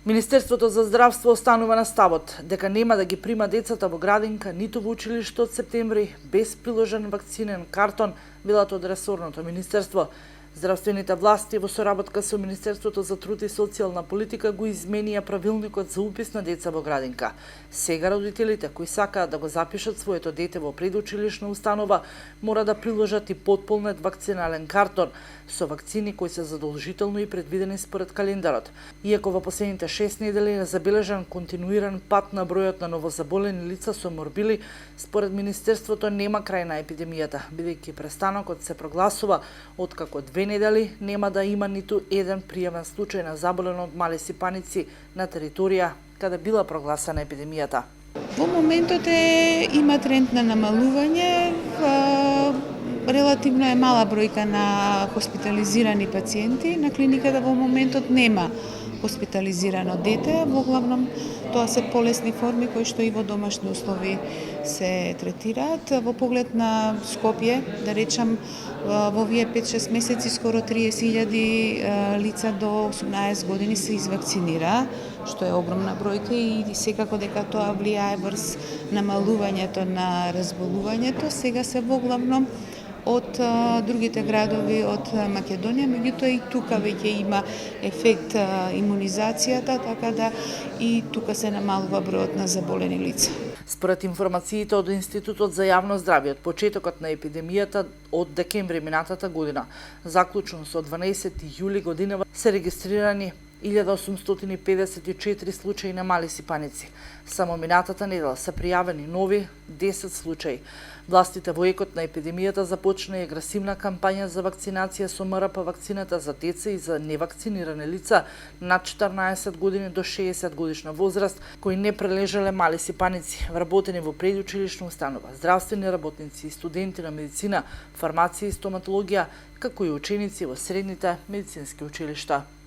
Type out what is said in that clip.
Министерството за здравство останува на ставот дека нема да ги прима децата во градинка ниту во училиште од септември без приложен вакцинен картон, велат од ресорното министерство. Здравствените власти во соработка со Министерството за труд и социјална политика го изменија правилникот за упис на деца во градинка. Сега родителите кои сакаат да го запишат своето дете во предучилишна установа мора да приложат и потполнет вакцинален картон со вакцини кои се задолжително и предвидени според календарот. Иако во последните 6 недели е забележан континуиран пат на бројот на новозаболени лица со морбили, според Министерството нема крај на епидемијата, бидејќи престанокот се прогласува откако 2 недели нема да има ниту еден пријавен случај на заболен од мали сипаници на територија каде била прогласена епидемијата. Во моментот има тренд на намалување, релативно е мала бројка на хоспитализирани пациенти. На клиниката во моментот нема хоспитализирано дете, во главном тоа се полесни форми кои што и во домашни услови се третираат. Во поглед на Скопје, да речам, во овие 5-6 месеци скоро 30.000 лица до 18 години се извакцинира, што е огромна бројка и секако дека тоа влијае врз намалувањето на разболувањето. Сега се во главном од другите градови од Македонија, меѓутоа и тука веќе има ефект имунизацијата, така да и тука се намалува бројот на заболени лица. Според информациите од Институтот за јавно здравје, од почетокот на епидемијата од декември минатата година, заклучно со 12 јули годинава, се регистрирани 1854 случаи на мали сипаници. Само минатата недела се пријавени нови 10 случаи. Властите во екот на епидемијата започна и агресивна кампања за вакцинација со МРП вакцината за деца и за невакцинирани лица над 14 години до 60 годишна возраст кои не прележале мали сипаници, вработени во предучилишна установа, здравствени работници и студенти на медицина, фармација и стоматологија, како и ученици во средните медицински училишта.